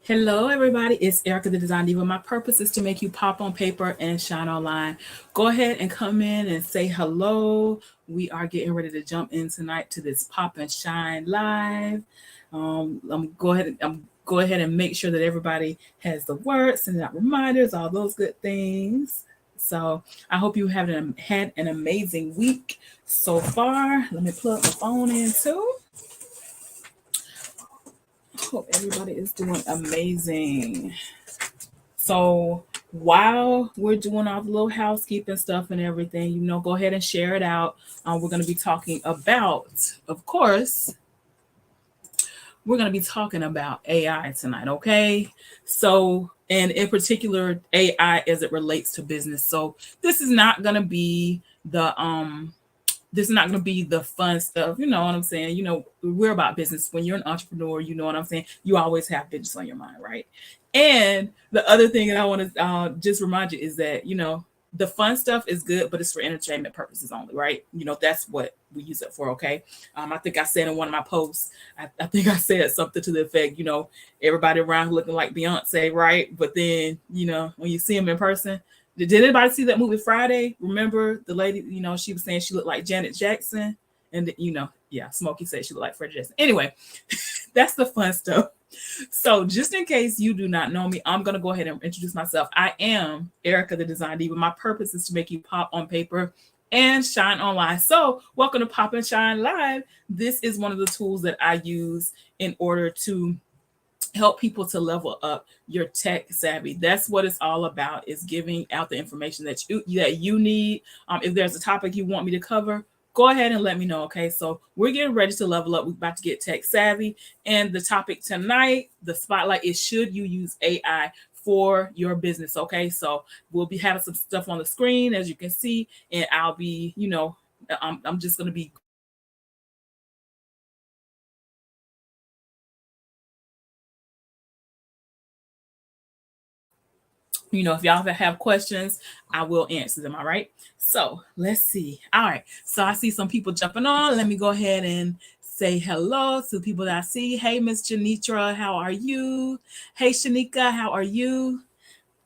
Hello, everybody. It's Erika, the Design Diva. My purpose is to make you pop on paper and shine online. Go ahead and come in and say hello. We are getting ready to jump in tonight to this Pop and Shine live. I'm go ahead and make sure that everybody has the words, sending out reminders, all those good things. So I hope you have had an amazing week so far. Let me plug my phone in too. Hope everybody is doing amazing. So while we're doing all the little housekeeping stuff and everything, go ahead and share it out. We're going to be talking about, of course, we're going to be talking about AI tonight, okay? So, and in particular, AI as it relates to business. So this is not going to be the fun stuff. You know what I'm saying? We're about business. When you're an entrepreneur, you know what I'm saying? You always have business on your mind, right? And the other thing that I want to just remind you is that, the fun stuff is good, but it's for entertainment purposes only, right? That's what we use it for, okay? I think I said in one of my posts, I think I said something to the effect, everybody around looking like Beyonce, right? But then, when you see them in person, did anybody see that movie Friday? Remember the lady, she was saying she looked like Janet Jackson. And, yeah, Smokey said she looked like Freddie Jackson. Anyway, that's the fun stuff. So just in case you do not know me, I'm going to go ahead and introduce myself. I am Erika, the Design Diva. My purpose is to make you pop on paper and shine online. So welcome to Pop and Shine Live. This is one of the tools that I use in order to help people to level up your tech savvy. That's what it's all about, is giving out the information that you need. If there's a topic you want me to cover, go ahead and let me know. Okay, so we're getting ready to level up. We're about to get tech savvy, and the topic tonight, the spotlight, is should you use AI for your business? Okay, so we'll be having some stuff on the screen, as you can see, and I'll be, I'm just going to be if y'all have questions, I will answer them. All right. So let's see. All right. So I see some people jumping on. Let me go ahead and say hello to the people that I see. Hey, Miss Janitra, how are you? Hey, Shanika, how are you?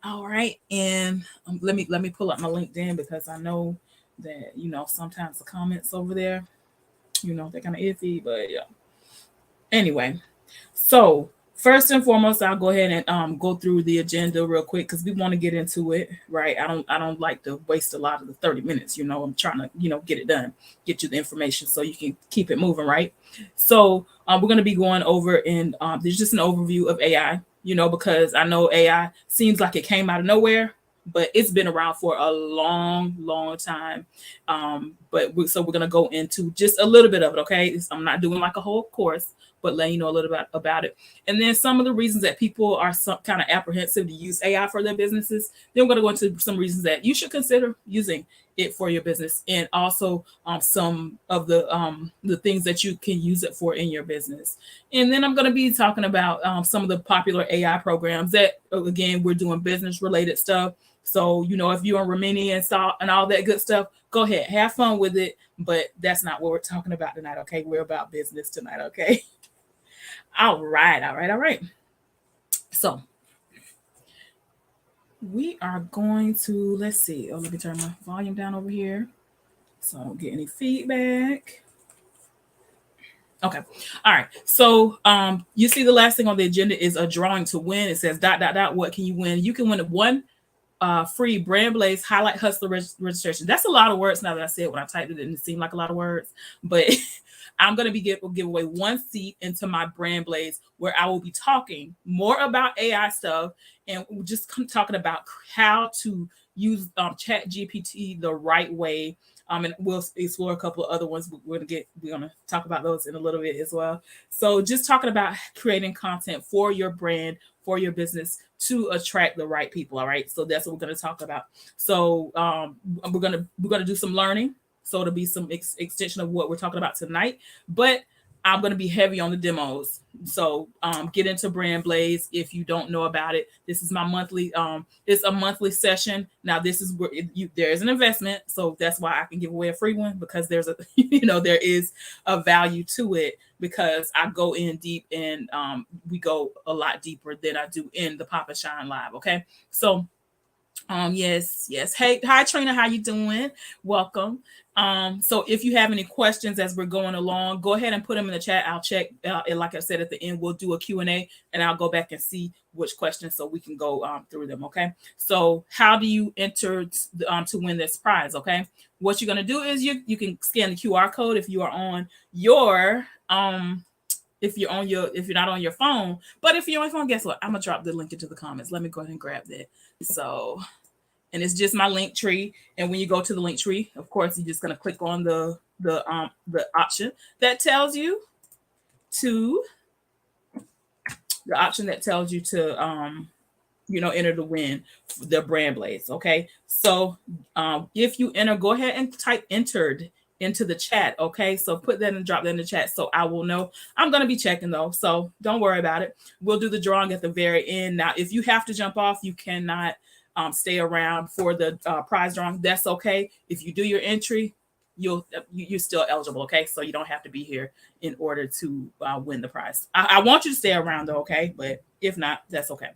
All right. And let me pull up my LinkedIn, because I know that sometimes the comments over there, they're kind of iffy, but yeah. Anyway, so first and foremost, I'll go ahead and go through the agenda real quick, because we want to get into it, right? I don't like to waste a lot of the 30 minutes. I'm trying to get it done, get you the information so you can keep it moving, right? So we're going to be going over, and there's just an overview of AI, because I know AI seems like it came out of nowhere, but it's been around for a long, long time. So we're going to go into just a little bit of it, okay? I'm not doing like a whole course, but letting you know a little bit about it. And then some of the reasons that people are some kind of apprehensive to use AI for their businesses. Then we're going to go into some reasons that you should consider using it for your business, and also some of the things that you can use it for in your business. And then I'm going to be talking about some of the popular AI programs that, again, we're doing business related stuff. So, if you're on Remini and all that good stuff, go ahead, have fun with it. But that's not what we're talking about tonight, okay? We're about business tonight, okay? All right, all right, all right. So we are going to, let's see. Oh, let me turn my volume down over here so I don't get any feedback. Okay. All right. So you see the last thing on the agenda is a drawing to win. It says ... What can you win? You can win one free Brand Blaze Highlight Hustler registration. That's a lot of words now that I said. When I typed it, it didn't seem like a lot of words, but I'm going to give away one seat into my Brand Blaze, where I will be talking more about AI stuff, and just talking about how to use Chat GPT the right way. And we'll explore a couple of other ones. We're gonna talk about those in a little bit as well. So just talking about creating content for your brand, for your business, to attract the right people. All right. So that's what we're going to talk about. So we're gonna do some learning. So it'll be some extension of what we're talking about tonight. But I'm going to be heavy on the demos. So get into Brand Blaze if you don't know about it. This is my monthly. It's a monthly session. Now this is where there's an investment, so that's why I can give away a free one, because there's a there is a value to it, because I go in deep, and we go a lot deeper than I do in the Pop and Shine Live. Okay, so yes. Hey, hi Trina, how you doing? Welcome. So if you have any questions as we're going along, go ahead and put them in the chat. I'll check. And like I said, at the end, we'll do a Q&A, and I'll go back and see which questions so we can go through them. Okay. So how do you enter to win this prize? Okay. What you're going to do is you can scan the QR code if you are on your if you're not on your phone. But if you're on your phone, guess what? I'm gonna drop the link into the comments. Let me go ahead and grab that. So, and it's just my link tree. And when you go to the link tree, of course, you're just gonna click on the option that tells you to enter to win the Brand Blaze. Okay, so if you enter, go ahead and type entered into the chat. Okay, so put that and drop that in the chat so I will know. I'm going to be checking though, so don't worry about it. We'll do the drawing at the very end. Now if you have to jump off, you cannot stay around for the prize drawing. That's okay. If you do your entry, you're still eligible. Okay, so you don't have to be here in order to win the prize. I want you to stay around though. Okay, but if not, that's okay.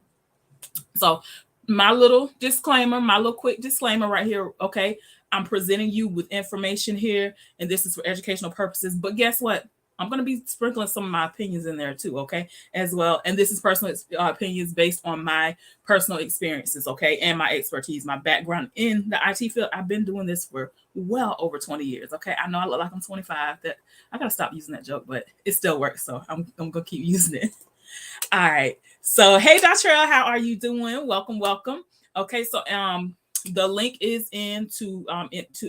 So my little disclaimer, my little quick disclaimer right here. Okay, I'm presenting you with information here, and this is for educational purposes. But guess what? I'm going to be sprinkling some of my opinions in there too, okay, as well. And this is personal opinions based on my personal experiences, okay, and my expertise, my background in the IT field. I've been doing this for well over 20 years, okay. I know I look like I'm 25. That I got to stop using that joke, but it still works, so I'm going to keep using it. All right. So, hey, Datrell, how are you doing? Welcome. Okay, so the link is in to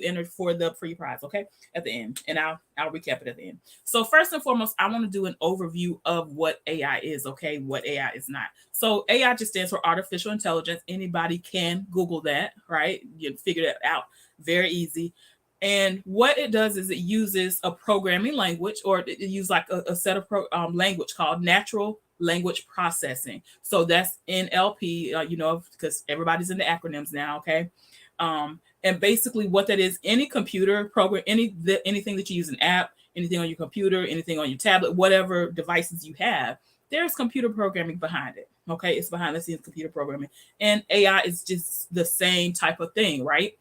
enter for the free prize, okay, at the end, and I'll recap it at the end. So first and foremost, I want to do an overview of what AI is, okay, what AI is not. So AI just stands for artificial intelligence. Anybody can Google that, right? You figure that out very easy. And what it does is it uses a programming language, or it uses like a set of language called natural language processing. So that's NLP, because everybody's in the acronyms now, okay? And basically what that is, any computer program, anything that you use, an app, anything on your computer, anything on your tablet, whatever devices you have, there's computer programming behind it, okay? It's behind the scenes computer programming. And AI is just the same type of thing, right?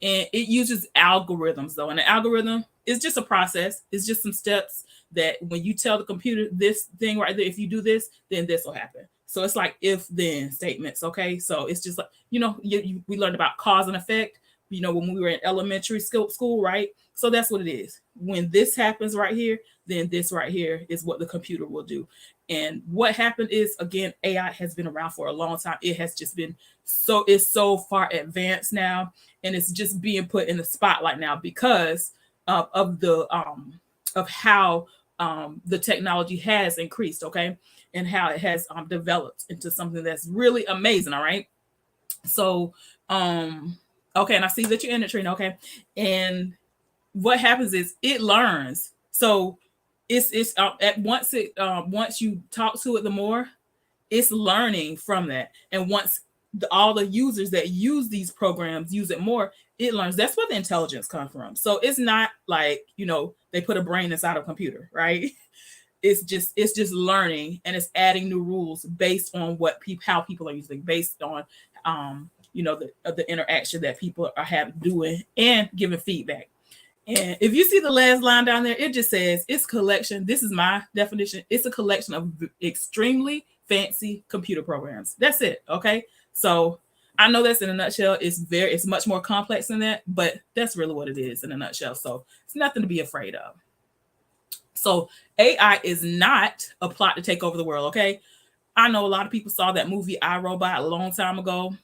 And it uses algorithms though. And the algorithm is just a process. It's just some steps that when you tell the computer this thing right there, if you do this, then this will happen. So it's like if-then statements, okay? So it's just like, we learned about cause and effect, when we were in elementary school, right? So that's what it is. When this happens right here, then this right here is what the computer will do. And what happened is, again, AI has been around for a long time. It has just been it's so far advanced now, and it's just being put in the spotlight now because of how the technology has increased, okay, and how it has developed into something that's really amazing. All right, so okay, and I see that you're in it, Trina, okay, and what happens is it learns. So it's once you talk to it, the more it's learning from that, and once all the users that use these programs use it more, it learns. That's where the intelligence comes from. So it's not like, they put a brain inside a computer, right? It's just learning, and it's adding new rules based on how people are using, based on the interaction that people are doing and giving feedback. And if you see the last line down there, it just says it's collection. This is my definition. It's a collection of extremely fancy computer programs. That's it. Okay. So I know that's in a nutshell. It's much more complex than that, but that's really what it is in a nutshell. So it's nothing to be afraid of. So AI is not a plot to take over the world. Okay. I know a lot of people saw that movie I, Robot a long time ago.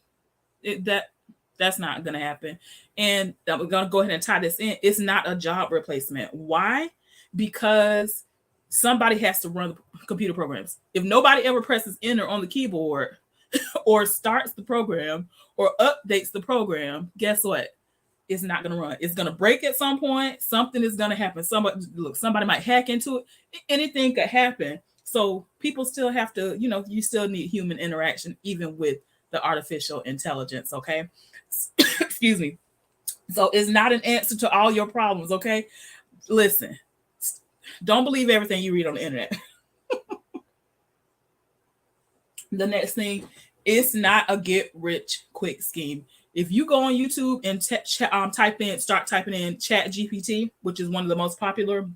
That's not going to happen. And we're going to go ahead and tie this in. It's not a job replacement. Why? Because somebody has to run the computer programs. If nobody ever presses enter on the keyboard or starts the program or updates the program, guess what? it's not going to run. It's going to break at some point. Something is going to happen. Somebody might hack into it. Anything could happen. So people still have to, you still need human interaction, even with the artificial intelligence. Okay. Excuse me. So it's not an answer to all your problems. Okay. Listen, don't believe everything you read on the internet. The next thing, it's not a get rich quick scheme. If you go on YouTube and start typing in Chat GPT, which is one of the most popular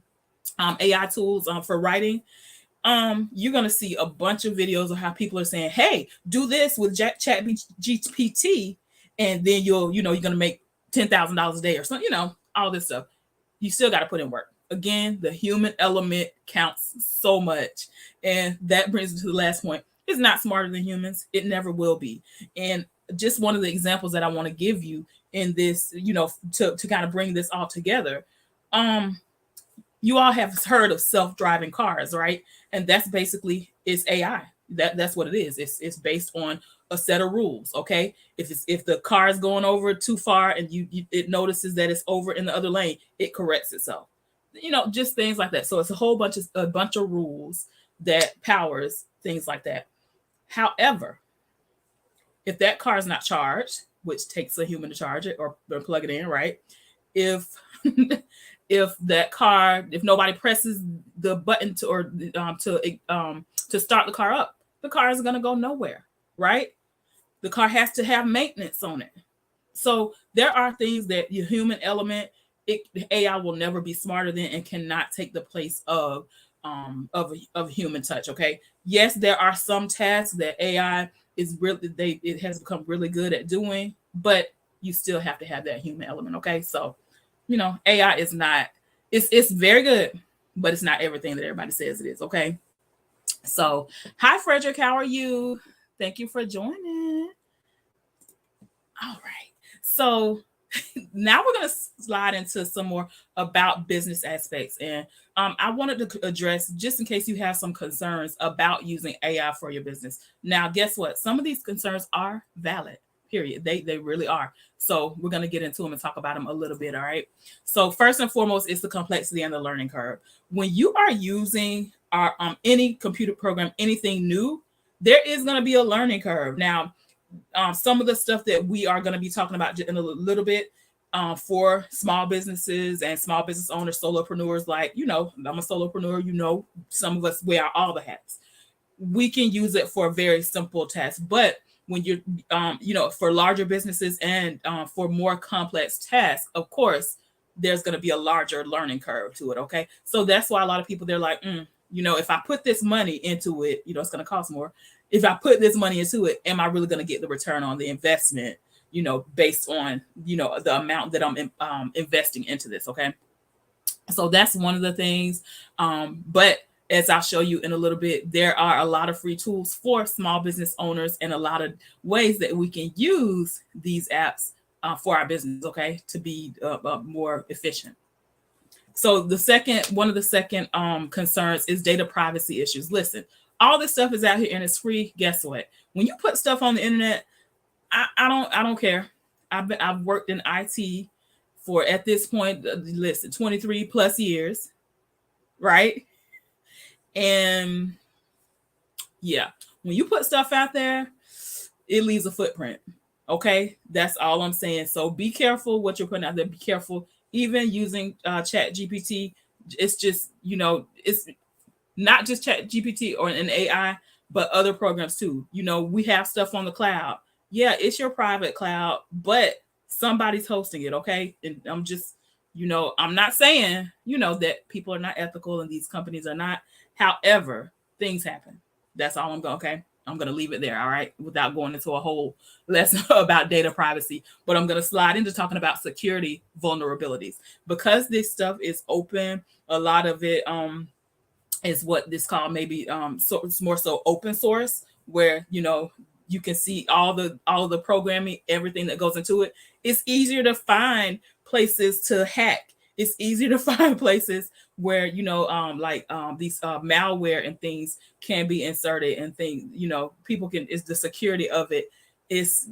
AI tools for writing, you're going to see a bunch of videos of how people are saying, hey, do this with Chat GPT, and then you're going to make $10,000 a day or something, all this stuff. You still got to put in work. Again, the human element counts so much. And that brings me to the last point. It's not smarter than humans. It never will be. And just one of the examples that I want to give you in this, to kind of bring this all together. You all have heard of self-driving cars, right? And that's basically, it's AI. That's what it is. It's based on a set of rules. Okay. If the car is going over too far and it notices that it's over in the other lane, it corrects itself. Just things like that. So it's a bunch of rules that powers things like that. However, if that car is not charged, which takes a human to charge it or plug it in, right? If if nobody presses the button to start the car up, the car is going to go nowhere, right? The car has to have maintenance on it. So there are things that your human element, AI will never be smarter than and cannot take the place of human touch. Okay. Yes, there are some tasks that AI it has become really good at doing, but you still have to have that human element. Okay. So, AI is not, it's very good, but it's not everything that everybody says it is. Okay. So, hi, Frederick. How are you? Thank you for joining. All right. So now we're going to slide into some more about business aspects. And I wanted to address, just in case you have some concerns about using AI for your business. Now, guess what? Some of these concerns are valid, period. They really are. So we're going to get into them and talk about them a little bit. All right. So first and foremost, it's the complexity and the learning curve. When you are using any computer program, anything new, there is going to be a learning curve. Now, some of the stuff that we are going to be talking about in a little bit for small businesses and small business owners, solopreneurs, like, I'm a solopreneur, some of us wear all the hats. We can use it for a very simple task, but when you're, for larger businesses and for more complex tasks, of course, there's going to be a larger learning curve to it. Okay. So that's why a lot of people, they're like, if I put this money into it, it's going to cost more. If I put this money into it, am I really going to get the return on the investment, based on, the amount that I'm investing into this. Okay. So that's one of the things. But as I'll show you in a little bit, there are a lot of free tools for small business owners and a lot of ways that we can use these apps for our business, okay, to be more efficient. So one of the second concerns is data privacy issues. Listen, all this stuff is out here and it's free. Guess what? When you put stuff on the internet, I don't care. I've worked in IT for, at this point, listen, 23 plus years, right? And yeah, when you put stuff out there, it leaves a footprint. Okay, that's all I'm saying. So be careful what you're putting out there. Be careful. Even using Chat GPT, it's just, it's not just Chat GPT or an AI, but other programs too. We have stuff on the cloud. Yeah, it's your private cloud, but somebody's hosting it. Okay, and I'm just, I'm not saying, that people are not ethical and these companies are not. However, things happen. That's all I'm going. Okay. I'm going to leave it there. All right. Without going into a whole lesson about data privacy, but I'm going to slide into talking about security vulnerabilities because this stuff is open. A lot of it is what this called maybe so it's more so open source, where you can see all the programming, everything that goes into it. It's easier to find places to hack. It's easier to find places where these malware and things can be inserted and things, people can, is the security of it is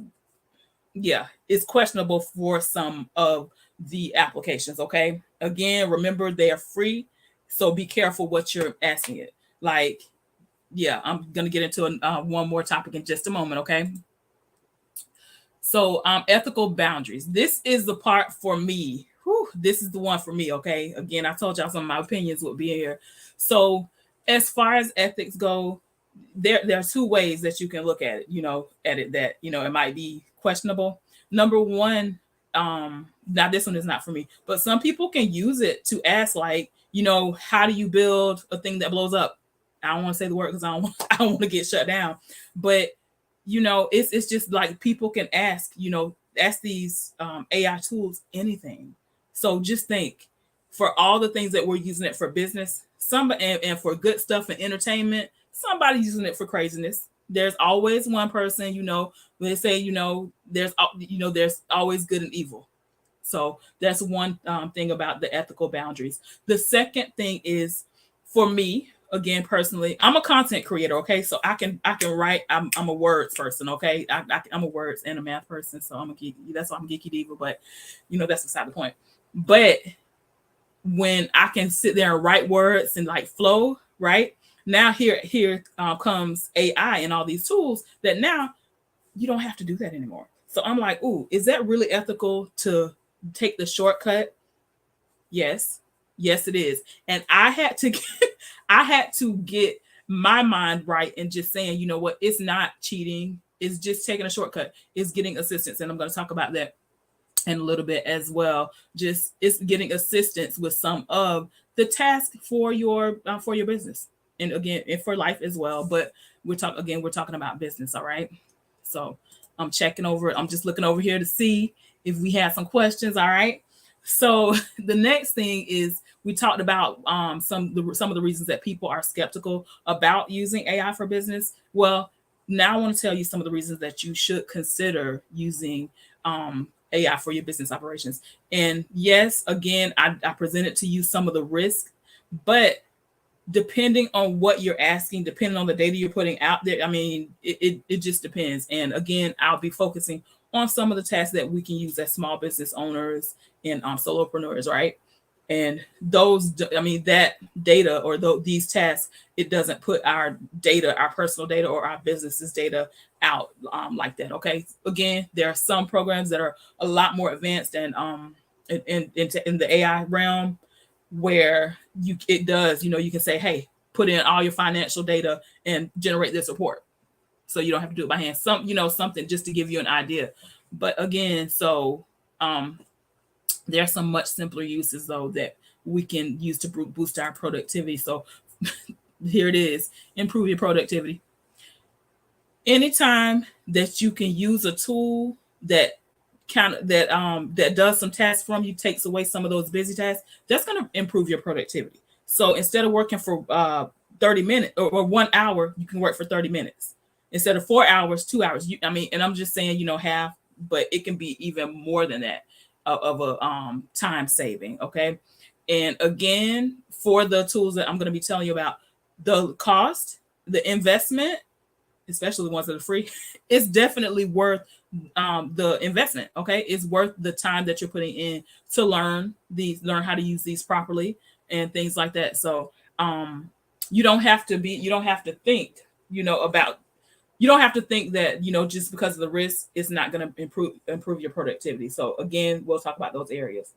yeah, it's questionable for some of the applications. Okay. Again, remember they are free. So be careful what you're asking it. Like, yeah, I'm going to get into one more topic in just a moment. Okay. So, ethical boundaries. This is the part for me. Whew, this is the one for me. Okay. Again, I told y'all some of my opinions would be here. So, as far as ethics go, there are two ways that you can look at it. At it that it might be questionable. Number one, now this one is not for me, but some people can use it to ask, like, how do you build a thing that blows up? I don't want to say the word because I don't want to get shut down, but it's just like people can ask these AI tools anything. So just think, for all the things that we're using it for business, and for good stuff and entertainment, somebody's using it for craziness. There's always one person, they say, there's always good and evil. So that's one thing about the ethical boundaries. The second thing is, for me, again, personally, I'm a content creator. Okay, so I can write. I'm a words person. Okay, I'm a words and a math person. So I'm a geeky. That's why I'm geeky diva. But that's beside the point. But when I can sit there and write words and like flow, right? Now here comes AI and all these tools that now you don't have to do that anymore. So I'm like, ooh, is that really ethical to take the shortcut? Yes, it is. And I had to get my mind right and just saying, you know what, it's not cheating. It's just taking a shortcut. It's getting assistance. And I'm going to talk about that in a little bit as well. Just it's getting assistance with some of the tasks for your business. And again, and for life as well. But we're talking about business. All right. So I'm checking over. I'm just looking over here to see if we have some questions. All right. So the next thing is, we talked about some of the reasons that people are skeptical about using AI for business. Well, now I want to tell you some of the reasons that you should consider using AI for your business operations. And yes, again, I presented to you some of the risks, but depending on what you're asking, depending on the data you're putting out there, I mean, it just depends. And again, I'll be focusing on some of the tasks that we can use as small business owners and solopreneurs, right? And those, I mean, that data or these tasks, it doesn't put our data, our personal data or our business's data out like that. Okay. Again, there are some programs that are a lot more advanced and in the AI realm, where it does, you can say, hey, put in all your financial data and generate this report. So you don't have to do it by hand. Something just to give you an idea. But again, so there are some much simpler uses though that we can use to boost our productivity. So here it is: improve your productivity. Anytime that you can use a tool that does some tasks from you, takes away some of those busy tasks, that's going to improve your productivity. So instead of working for 30 minutes or 1 hour, you can work for 30 minutes. Instead of 4 hours, 2 hours. And I'm just saying, half, but it can be even more than that of a time saving. Okay. And again, for the tools that I'm going to be telling you about, the cost, the investment, especially the ones that are free, it's definitely worth the investment. Okay. It's worth the time that you're putting in to learn how to use these properly and things like that. So you don't have to think, about, you don't have to think that, just because of the risk, it's not going to improve your productivity. So again, we'll talk about those areas,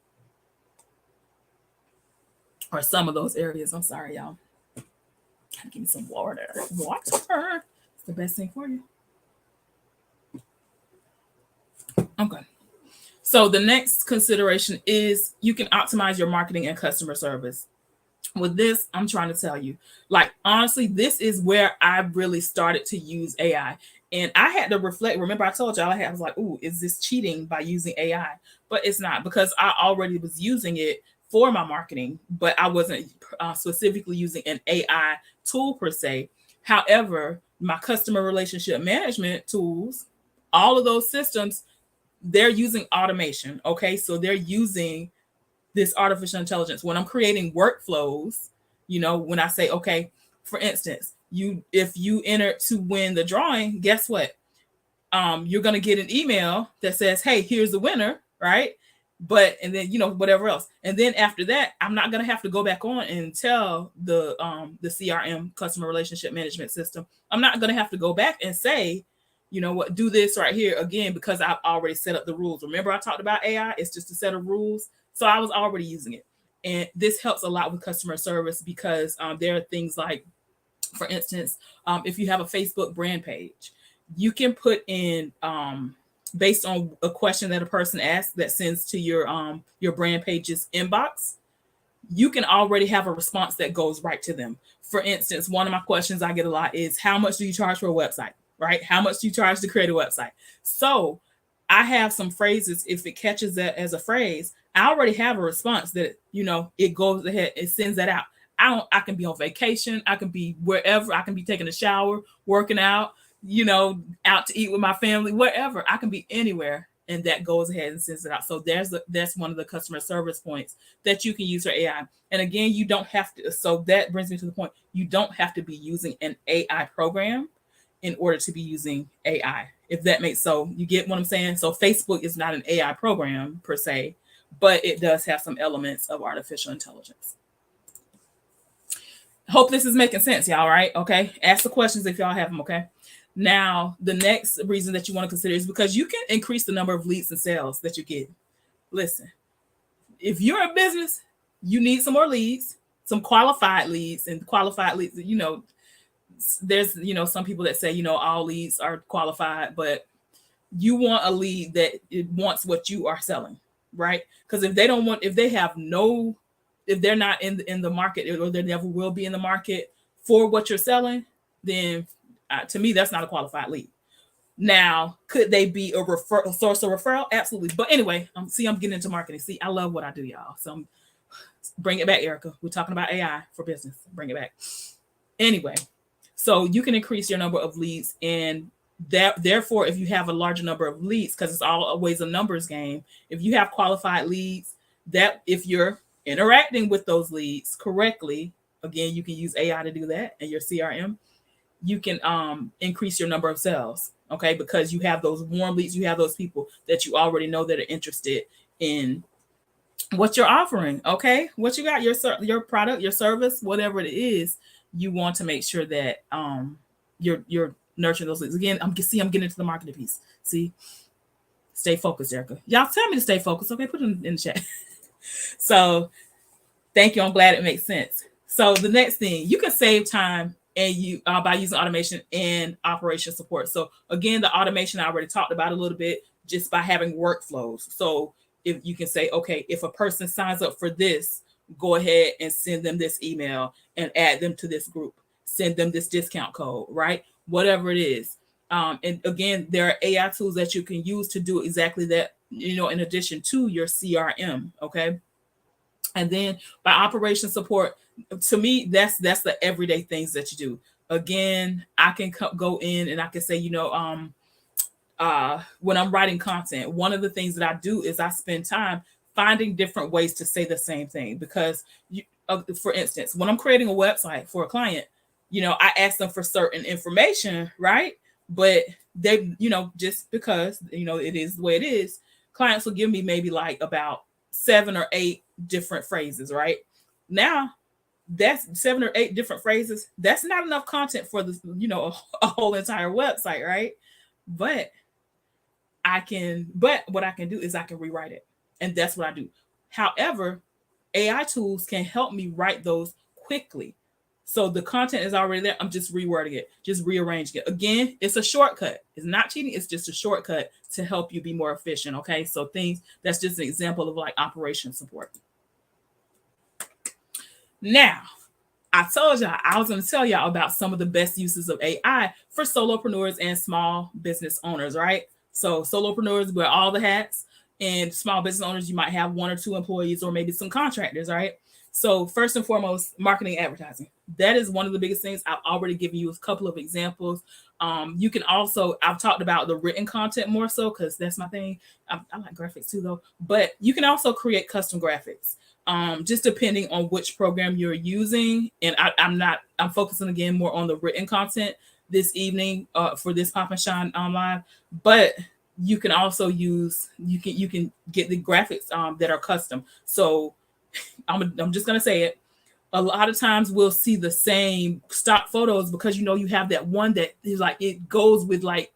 or some of those areas. I'm sorry, y'all. Give me some water. It's the best thing for you. Okay. So the next consideration is, you can optimize your marketing and customer service. With this, I'm trying to tell you, like, honestly, this is where I really started to use AI. And I had to reflect. Remember, I told y'all I was like, ooh, is this cheating by using AI? But it's not, because I already was using it for my marketing, but I wasn't specifically using an AI tool per se. However, my customer relationship management tools, all of those systems, they're using automation. Okay. So they're using this artificial intelligence. When I'm creating workflows, when I say, okay, for instance, if you enter to win the drawing, guess what? you're going to get an email that says, hey, here's the winner, right? But, and then, whatever else. And then after that, I'm not going to have to go back on and tell the CRM, customer relationship management system. I'm not going to have to go back and say, what, do this right here again, because I've already set up the rules. Remember I talked about AI? It's just a set of rules. So I was already using it. And this helps a lot with customer service because there are things like, for instance, if you have a Facebook brand page, you can put in, based on a question that a person asks that sends to your brand page's inbox, you can already have a response that goes right to them. For instance, one of my questions I get a lot is, how much do you charge for a website, right? How much do you charge to create a website? So I have some phrases, if it catches that as a phrase, I already have a response that, it goes ahead, it sends that out. I can be on vacation. I can be wherever. I can be taking a shower, working out, out to eat with my family, wherever. I can be anywhere, and that goes ahead and sends it out. So that's one of the customer service points that you can use for AI. And again, you don't have to. So that brings me to the point. You don't have to be using an AI program in order to be using AI. If that makes so, you get what I'm saying? So Facebook is not an AI program per se, but it does have some elements of artificial intelligence. Hope this is making sense, y'all, right? Okay. Ask the questions if y'all have them, okay? Now, the next reason that you want to consider is because you can increase the number of leads and sales that you get. Listen, if you're a business, you need some more leads, some qualified leads, and qualified leads, there's, some people that say, all leads are qualified, but you want a lead that it wants what you are selling, right? Because if they're not in the market, or they never will be in the market for what you're selling, then to me, that's not a qualified lead. Now, could they be a source of referral? Absolutely. But anyway, I'm getting into marketing. See, I love what I do, y'all. So bring it back, Erika. We're talking about AI for business. Bring it back. Anyway, so you can increase your number of leads, and therefore, if you have a larger number of leads, because it's always a numbers game, if you have qualified leads, that if you're interacting with those leads correctly, again, you can use AI to do that, and your CRM, you can increase your number of sales, okay? Because you have those warm leads, you have those people that you already know that are interested in what you're offering, okay? What you got, your product, your service, whatever it is, you want to make sure that you're nurturing those leads. Again, I'm getting into the marketing piece. See, stay focused, Erika. Y'all tell me to stay focused, okay? Put it in the chat. So thank you. I'm glad it makes sense. So the next thing, you can save time and by using automation and operation support. So again, the automation I already talked about a little bit, just by having workflows. So if you can say, okay, if a person signs up for this, go ahead and send them this email and add them to this group, send them this discount code, right? Whatever it is. And again, there are AI tools that you can use to do exactly that, in addition to your CRM, okay? And then by operation support, to me, that's the everyday things that you do. Again, I can go in and I can say, when I'm writing content, one of the things that I do is I spend time finding different ways to say the same thing. Because, for instance, when I'm creating a website for a client, I ask them for certain information, right? But they, just because, it is the way it is, clients will give me maybe like about 7 or 8 different phrases, right? Now, that's 7 or 8 different phrases. That's not enough content for the, a whole entire website, right? But what I can do is I can rewrite it. And that's what I do. However, AI tools can help me write those quickly. So the content is already there. I'm just rewording it, just rearranging it. Again, it's a shortcut. It's not cheating. It's just a shortcut to help you be more efficient. Okay. So that's just an example of like operation support. Now, I told y'all I was going to tell y'all about some of the best uses of AI for solopreneurs and small business owners, right? So solopreneurs wear all the hats, and small business owners, you might have 1 or 2 employees or maybe some contractors, right? So first and foremost, marketing, advertising. That is one of the biggest things. I've already given you a couple of examples. You can also, I've talked about the written content more so because that's my thing. I like graphics too though, but you can also create custom graphics. Just depending on which program you're using. And I'm focusing again more on the written content. this evening for this Pop and Shine online. But you can also use you can get the graphics that are custom. So I'm just gonna say it. A lot of times we'll see the same stock photos because you have that one that is like it goes with like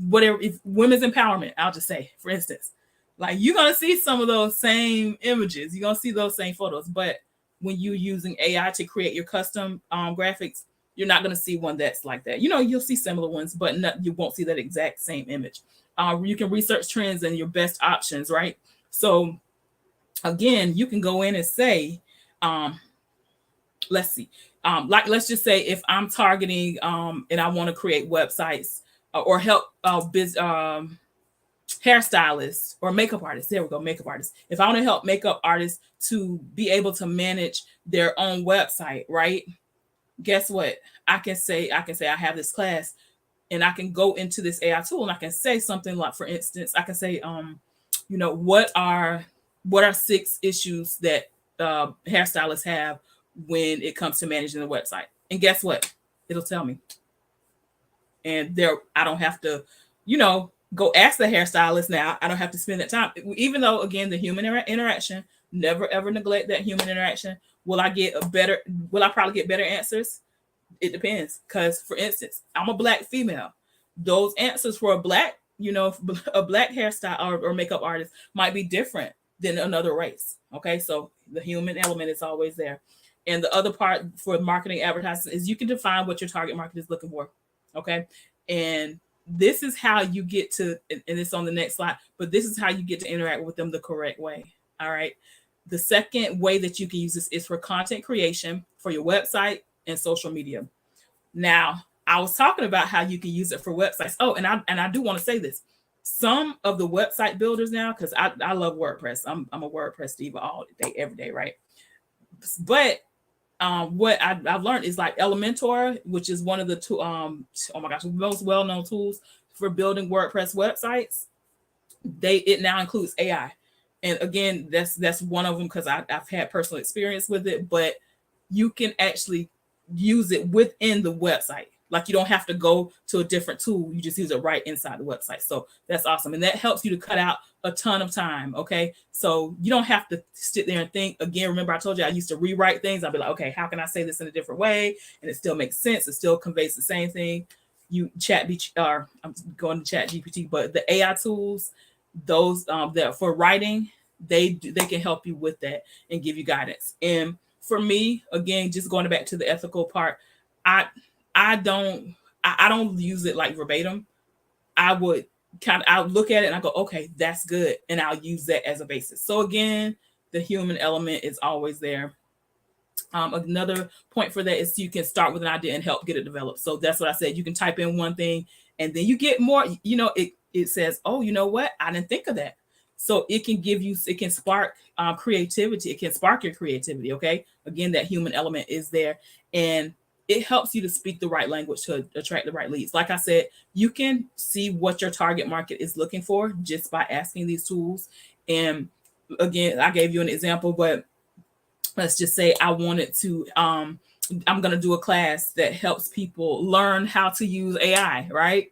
whatever, if women's empowerment, I'll just say, for instance, like you're gonna see some of those same images, you're gonna see those same photos, but when you're using AI to create your custom graphics, you're not gonna see one that's like that. You'll see similar ones, but you won't see that exact same image. You can research trends and your best options, right? So again, you can go in and say, let's see, like let's just say if I'm targeting and I want to create websites or help hairstylists or makeup artists. There we go, makeup artists. If I want to help makeup artists to be able to manage their own website, right? Guess what? I can say I have this class, and I can go into this AI tool and I can say something like, for instance, I can say, what are 6 issues that hairstylists have when it comes to managing the website? And guess what? It'll tell me. And I don't have to, go ask the hairstylist now. I don't have to spend that time. Even though, again, the human interaction, never ever neglect that human interaction. Will I probably get better answers? It depends. Because, for instance, I'm a Black female. Those answers for a Black hairstyle or makeup artist might be different than another race. Okay, so the human element is always there. And the other part for marketing advertising is you can define what your target market is looking for. Okay, and this is how you get to, and it's on the next slide, but this is how you get to interact with them the correct way. All right. The second way that you can use this is for content creation for your website and social media. Now, I was talking about how you can use it for websites. Oh, and I do want to say this. Some of the website builders now, because I love WordPress. I'm a WordPress diva all day, every day, right? But what I've learned is like Elementor, which is one of the two, oh my gosh, most well-known tools for building WordPress websites. It now includes AI. And again, that's one of them because I've had personal experience with it, but you can actually use it within the website. Like you don't have to go to a different tool. You just use it right inside the website. So that's awesome. And that helps you to cut out a ton of time. Okay. So you don't have to sit there and think. Again, remember I told you I used to rewrite things. I'll be like, okay, how can I say this in a different way? And it still makes sense. It still conveys the same thing. I'm going to Chat GPT, but the AI tools, those that for writing, they can help you with that and give you guidance. And for me, again, just going back to the ethical part, I don't use it like verbatim. I'll look at it and I go, okay, that's good. And I'll use that as a basis. So again, the human element is always there. Another point for that is you can start with an idea and help get it developed. So that's what I said. You can type in one thing and then you get more, it says, oh, you know what? I didn't think of that. So it can spark creativity. It can spark your creativity. Okay. Again, that human element is there. And it helps you to speak the right language to attract the right leads. Like I said, you can see what your target market is looking for just by asking these tools. And again, I gave you an example, but let's just say I wanted to, I'm going to do a class that helps people learn how to use AI, right?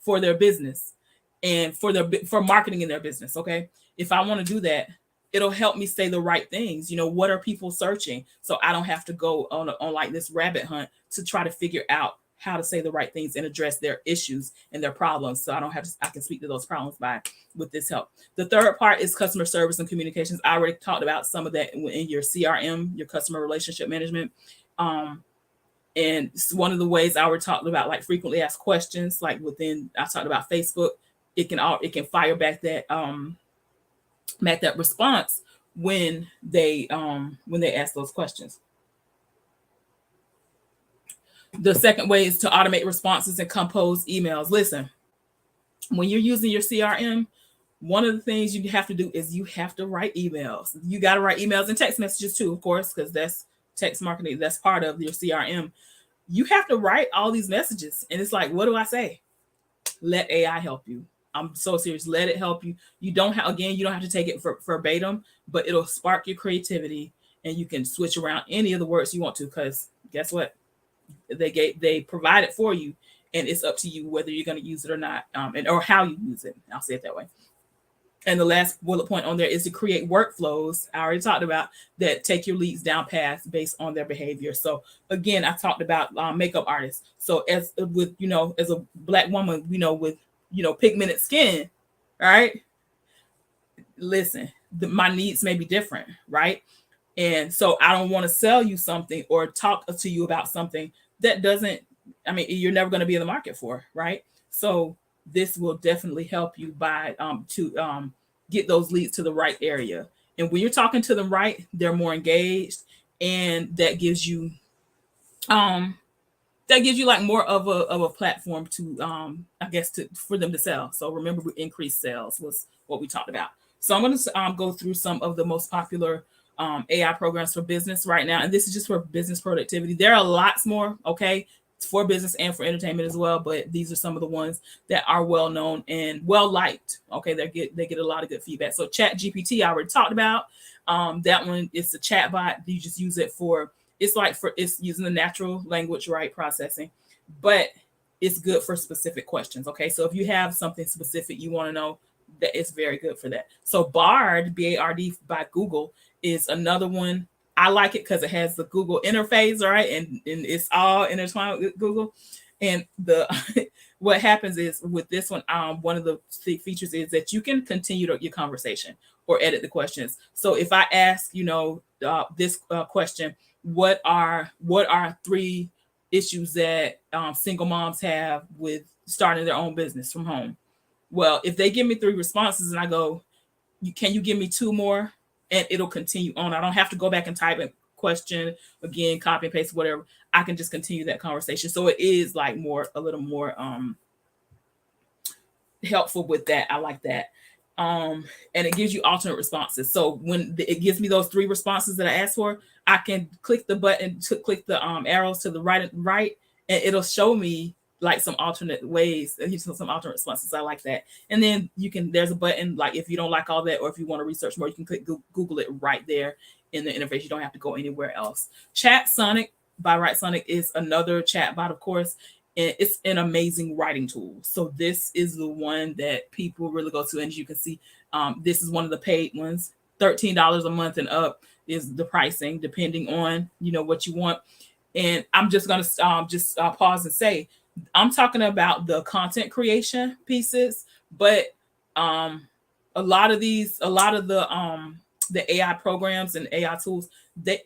For their business and for marketing in their business. Okay. If I want to do that, it'll help me say the right things. What are people searching? So I don't have to go on like this rabbit hunt to try to figure out how to say the right things and address their issues and their problems. So I can speak to those problems with this help. The third part is customer service and communications. I already talked about some of that in your CRM, your customer relationship management. And one of the ways I already talked about, like frequently asked questions, like I talked about Facebook, it can fire back that response when they ask those questions. The second way is to automate responses and compose emails. Listen, when you're using your CRM, one of the things you have to do is you have to write emails. You got to write emails and text messages too, of course, because that's text marketing. That's part of your CRM. You have to write all these messages. And it's like, what do I say? Let AI help you. I'm so serious. Let it help you. You don't have to take it verbatim, but it'll spark your creativity and you can switch around any of the words you want to, because guess what? They provide it for you and it's up to you whether you're going to use it or not, or how you use it. I'll say it that way. And the last bullet point on there is to create workflows. I already talked about that. Take your leads down paths based on their behavior. So again, I talked about makeup artists. So as with, as a Black woman, with, pigmented skin, right? Listen, my needs may be different, right? And so I don't want to sell you something or talk to you about something that doesn't, you're never going to be in the market for, right? So this will definitely help you to get those leads to the right area. And when you're talking to them right, they're more engaged, and that gives you like more of a platform to for them to sell. So remember, increased sales was what we talked about. So I'm going to go through some of the most popular AI programs for business right now, and this is just for business productivity. There are lots more, okay, for business and for entertainment as well, but these are some of the ones that are well known and well liked. Okay, they get a lot of good feedback. So ChatGPT, I already talked about. That one is a chat bot. You just use it for it's using the natural language processing, but it's good for specific questions. Okay, so if you have something specific you want to know, that it's very good for that. So Bard, BARD by Google, is another one. I like it because it has the Google interface, right? And it's all intertwined with Google. And the what happens is with this one, one of the features is that you can continue your conversation or edit the questions. So if I ask, this question, what are 3 issues that single moms have with starting their own business from home? Well, if they give me 3 responses and I go, can you give me 2 more? And it'll continue on. I don't have to go back and type a question again, copy and paste, whatever. I can just continue that conversation. So it is like a little more helpful with that. I like that. And it gives you alternate responses. So when it gives me those 3 responses that I asked for, I can click the button to click the arrows to the right, and it'll show me like some alternate ways, some alternate responses. I like that. And then there's a button, like if you don't like all that, or if you want to research more, you can click Google it right there in the interface. You don't have to go anywhere else. Chat Sonic by Write Sonic is another chat bot, of course. And it's an amazing writing tool. So this is the one that people really go to. And as you can see, this is one of the paid ones. $13 a month and up is the pricing, depending on, what you want. And I'm just going to pause and say, I'm talking about the content creation pieces, but a lot of the AI programs and AI tools, they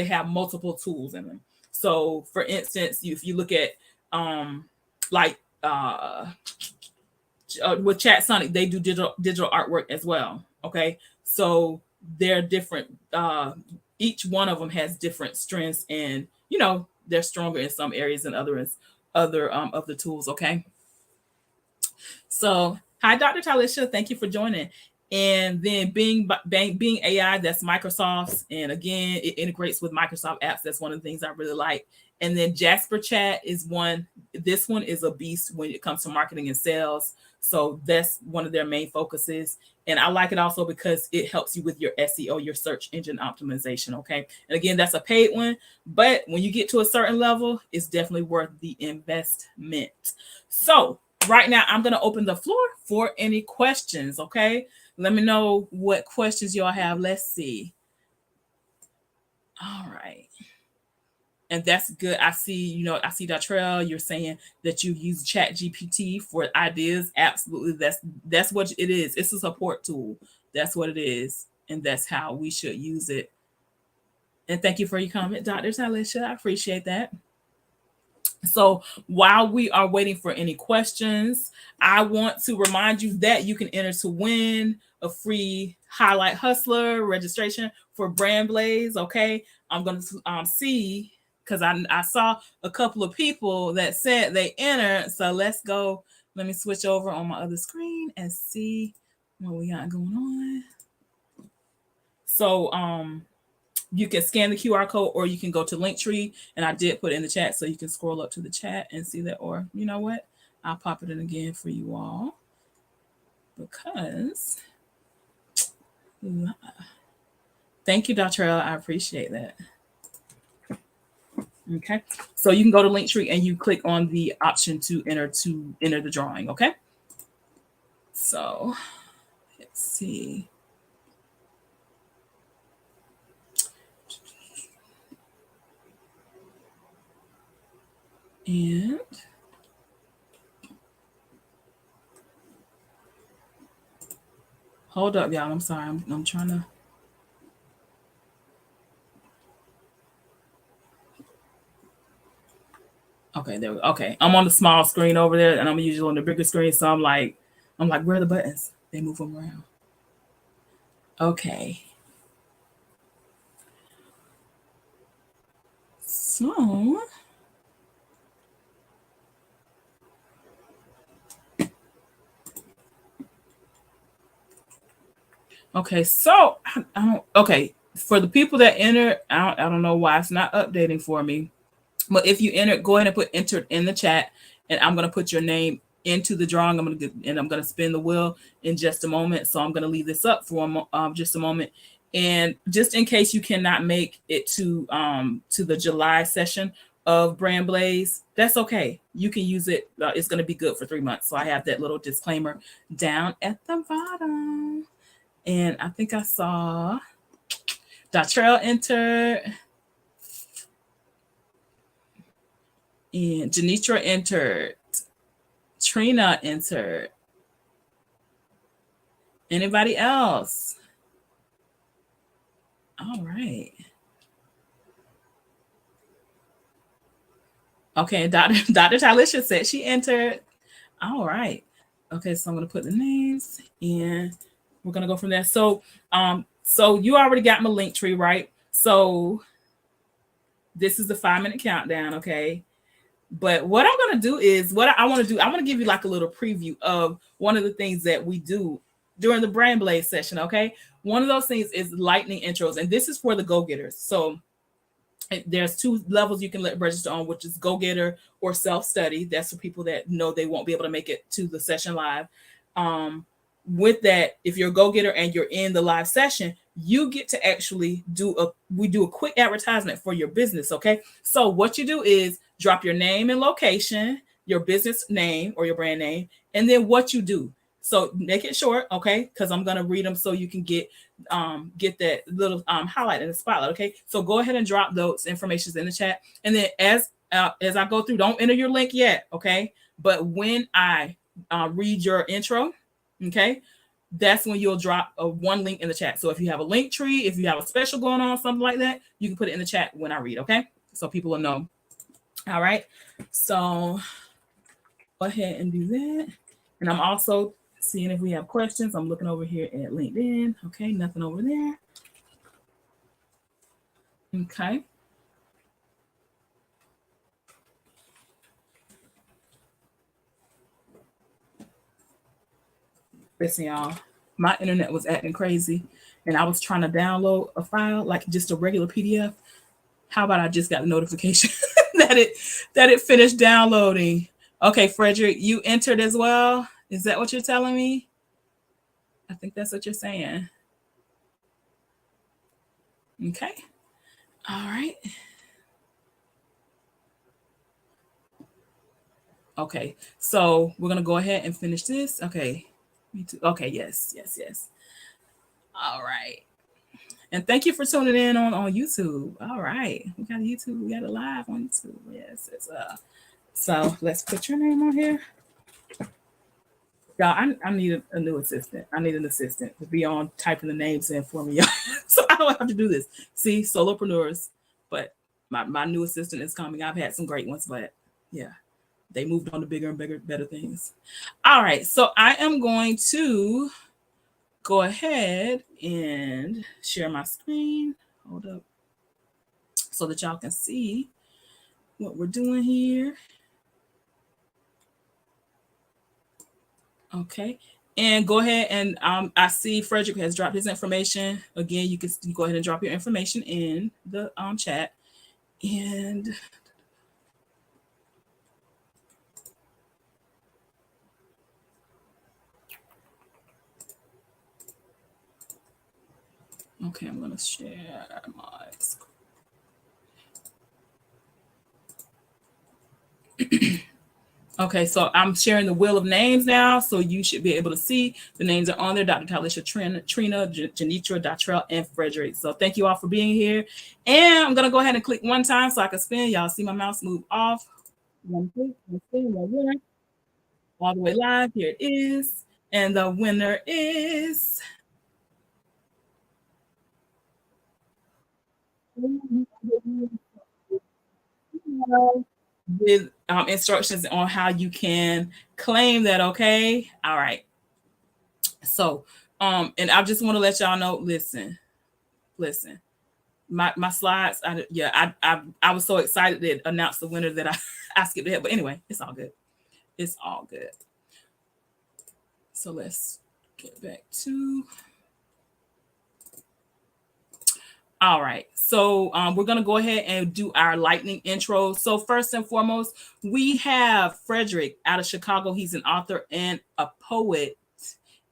have multiple tools in them. So for instance, if you look at with Chat Sonic, they do digital artwork as well. Okay, so they're different. Each one of them has different strengths, and they're stronger in some areas than others. Other of the tools. Okay, so hi, Dr. Talisha, thank you for joining. And then Bing AI, that's Microsoft's, and again, it integrates with Microsoft apps. That's one of the things I really like. And then Jasper Chat is one. This one is a beast when it comes to marketing and sales. So that's one of their main focuses. And I like it also because it helps you with your SEO, your search engine optimization. Okay. And again, that's a paid one. But when you get to a certain level, it's definitely worth the investment. So right now, I'm going to open the floor for any questions. Okay. Let me know what questions y'all have. Let's see. All right. And that's good. I see, Datrell, you're saying that you use ChatGPT for ideas. Absolutely. That's what it is. It's a support tool. That's what it is. And that's how we should use it. And thank you for your comment, Dr. Talisha. I appreciate that. So while we are waiting for any questions, I want to remind you that you can enter to win a free Highlight Hustler registration for Brand Blaze. Okay. I'm going to see, because I saw a couple of people that said they entered. So let's go. Let me switch over on my other screen and see what we got going on. So you can scan the QR code, or you can go to Linktree, and I did put it in the chat, so you can scroll up to the chat and see that. Or you know what? I'll pop it in again for you all, because thank you, Dr. L. I appreciate that. Okay, so you can go to Linktree and you click on the option to enter the drawing. Okay, so let's see. And hold up, y'all. I'm sorry. I'm trying to. Okay, there we go. Okay, I'm on the small screen over there, and I'm usually on the bigger screen. So I'm like, where are the buttons? They move them around. Okay. So, okay. So I don't. Okay, for the people that enter, I don't know why it's not updating for me. But if you enter, go ahead and put entered in the chat, and I'm gonna put your name into the drawing. I'm gonna spin the wheel in just a moment. So I'm gonna leave this up for just a moment, and just in case you cannot make it to the July session of Brand Blaze, that's okay. You can use it. It's gonna be good for 3 months. So I have that little disclaimer down at the bottom, and I think I saw Datrell entered. And Janitra entered. Trina entered. Anybody else? All right. Okay, Dr. Talisha said she entered. All right. Okay, so I'm gonna put the names and we're gonna go from there. So you already got my link tree, right? So this is the 5-minute countdown, okay? But what I'm going to do is I want to give you like a little preview of one of the things that we do during the Brand Blaze session. Okay. One of those things is lightning intros, and this is for the go-getters. So there's 2 levels you can register on, which is go-getter or self-study. That's for people that know they won't be able to make it to the session live. With that, if you're a go-getter and you're in the live session, you get to actually do a quick advertisement for your business. Okay. So what you do is drop your name and location, your business name or your brand name, and then what you do. So make it short, okay? Because I'm gonna read them so you can get that little highlight in the spotlight. Okay. So go ahead and drop those informations in the chat. And then as I go through, don't enter your link yet, okay? But when I read your intro, okay, that's when you'll drop one link in the chat. So if you have a link tree, if you have a special going on, something like that, you can put it in the chat when I read, okay? So people will know. All right. So go ahead and do that. And I'm also seeing if we have questions. I'm looking over here at LinkedIn. Okay, nothing over there. Okay. Listen, y'all, my internet was acting crazy and I was trying to download a file, like just a regular PDF. How about I just got a notification that it finished downloading? Okay, Frederick, you entered as well. Is that what you're telling me? I think that's what you're saying. Okay. All right. Okay. So we're gonna go ahead and finish this. Okay. Me too. Okay, yes. All right. And thank you for tuning in on YouTube. All right. We got YouTube. We got it live on YouTube. Yes. So let's put your name on here. Y'all, I need a new assistant. I need an assistant to be on typing the names in for me, y'all. So I don't have to do this. See, solopreneurs. But my new assistant is coming. I've had some great ones, but yeah, they moved on to bigger and bigger, better things. All right. So I am going to go ahead and share my screen. Hold up. So that y'all can see what we're doing here. Okay. And go ahead and I see Frederick has dropped his information. Again, you can go ahead and drop your information in the chat. And okay, I'm gonna share my screen. Okay, so I'm sharing the wheel of names now, so you should be able to see the names are on there. Dr. Talisha, Trina, Janitra, Datrell, and Frederick. So thank you all for being here. And I'm going to go ahead and click one time so I can spin. Y'all see my mouse move off. One click, one spin, one winner. All the way live. Here it is. And the winner is... with instructions on how you can claim that. Okay. All right. So, and I just want to let y'all know, listen, my slides. I was so excited to announce the winner that I skipped ahead, but anyway, it's all good. It's all good. So let's get back to... All right, so we're going to go ahead and do our lightning intro. So first and foremost, we have Frederick out of Chicago. He's an author and a poet,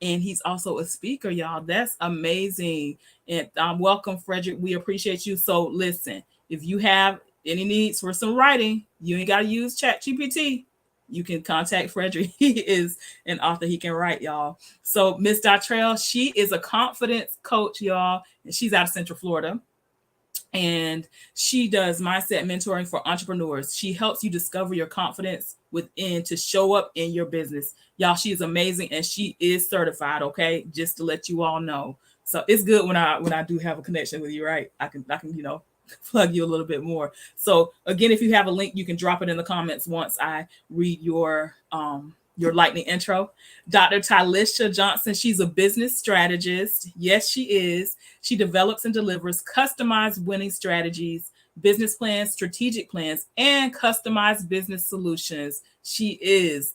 and he's also a speaker, y'all. That's amazing. And welcome, Frederick. We appreciate you. So listen, if you have any needs for some writing, you ain't got to use ChatGPT. You can contact Frederick. He is an author. He can write, y'all. So Miss Datrell, she is a confidence coach, y'all, and she's out of Central Florida. And she does mindset mentoring for entrepreneurs. She helps you discover your confidence within to show up in your business. Y'all, she is amazing, and she is certified, okay? Just to let you all know. So it's good when I do have a connection with you, right? I can plug you a little bit more. So again, if you have a link, you can drop it in the comments once I read your lightning intro. Dr. Talisha Johnson, she's a business strategist. Yes, she is. She develops and delivers customized winning strategies, business plans, strategic plans, and customized business solutions. She is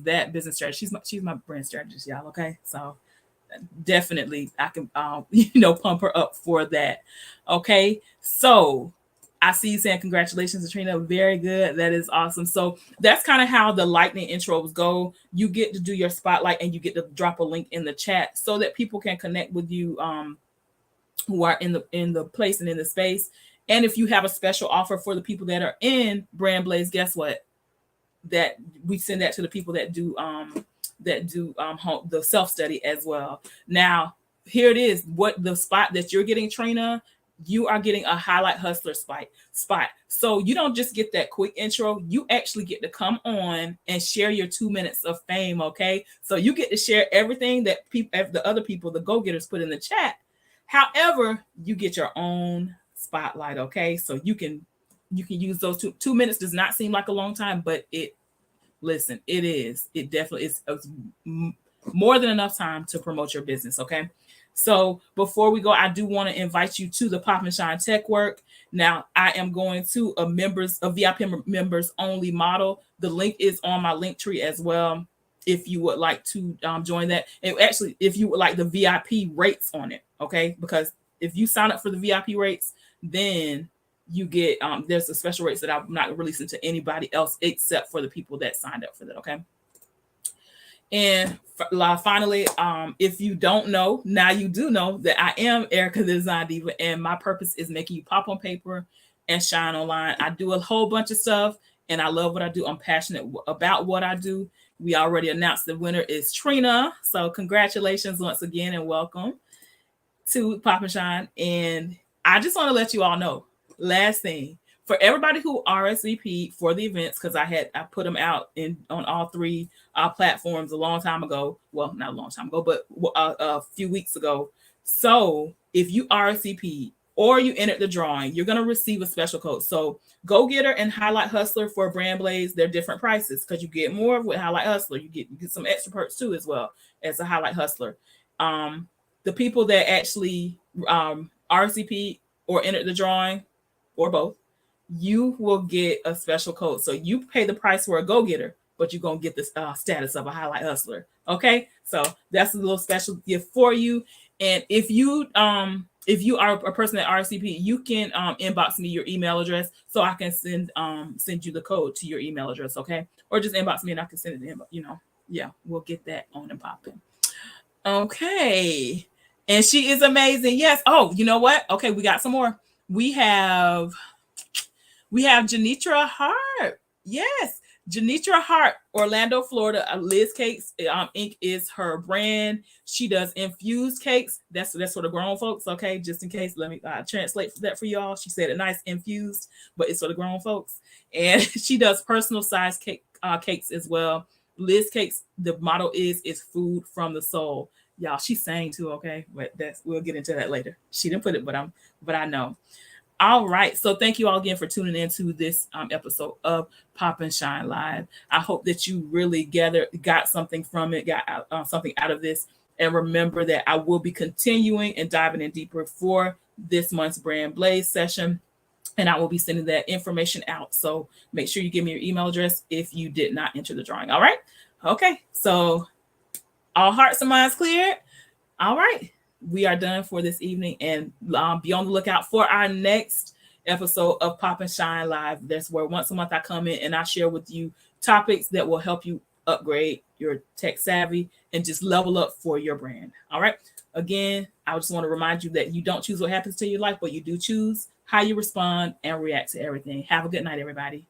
that business strategist. She's my brand strategist, y'all. Okay, so definitely I can pump her up for that. Okay, so I see you saying congratulations, Trina. Very good. That is awesome. So that's kind of how the lightning intros go. You get to do your spotlight, and you get to drop a link in the chat so that people can connect with you who are in the place and in the space. And if you have a special offer for the people that are in Brand Blaze, guess what? That we send that to the people that do the self-study as well. Now, here it is. What the spot that you're getting, Trina, you are getting a highlight hustler spot. So you don't just get that quick intro. You actually get to come on and share your 2 minutes of fame. Okay. So you get to share everything that the other people, the go-getters, put in the chat. However, you get your own spotlight. Okay. So you can use those 2 minutes. Does not seem like a long time, but it is. It definitely is more than enough time to promote your business. Okay. So before we go, I do want to invite you to the Pop and Shine TECHwork. Now, I am going to a VIP members only model. The link is on my link tree as well, if you would like to join that. And actually, if you would like the VIP rates on it, okay? Because if you sign up for the VIP rates, then you get there's a special rates that I'm not releasing to anybody else except for the people that signed up for that. Okay. And finally, if you don't know, now you do know that I am Erika, the Design Diva, and my purpose is making you pop on paper and shine online. I do a whole bunch of stuff, and I love what I do. I'm passionate about what I do. We already announced the winner is Trina. So congratulations once again, and welcome to Pop and Shine. And I just want to let you all know, last thing, for everybody who RSVP'd for the events, because I put them out on all three platforms a long time ago. Well, not a long time ago, but a few weeks ago. So if you RSVP'd or you entered the drawing, you're going to receive a special code. So Go Getter and Highlight Hustler for Brand Blaze, they're different prices because you get more with Highlight Hustler. You get some extra perks too as well as a Highlight Hustler. The people that actually RSVP or entered the drawing, or both, you will get a special code. So you pay the price for a go-getter, but you're going to get the status of a highlight hustler. Okay. So that's a little special gift for you. And if you are a person at RSVP, you can inbox me your email address so I can send you the code to your email address. Okay. Or just inbox me and I can send it to him. Yeah, we'll get that on and popping. Okay. And she is amazing. Yes. Oh, you know what? Okay. We got some more. We have Janitra Hart. Yes. Janitra Hart, Orlando, Florida. Liz Cakes Inc. is her brand. She does infused cakes. That's for the grown folks. Okay, just in case, let me translate that for y'all. She said it nice, infused, but it's for the grown folks. And she does personal size cakes as well. Liz Cakes. The motto is food from the soul. Y'all, she sang too. Okay, but we'll get into that later. She didn't put it, but I know. All right. So thank you all again for tuning into this episode of Pop and Shine Live. I hope that you really got something from it, got something out of this. And remember that I will be continuing and diving in deeper for this month's Brand Blaze session. And I will be sending that information out. So make sure you give me your email address if you did not enter the drawing. All right. Okay. So all hearts and minds cleared. All right. We are done for this evening, and be on the lookout for our next episode of Pop and Shine Live. That's where once a month I come in and I share with you topics that will help you upgrade your tech savvy and just level up for your brand. All right. Again, I just want to remind you that you don't choose what happens to your life, but you do choose how you respond and react to everything. Have a good night, everybody.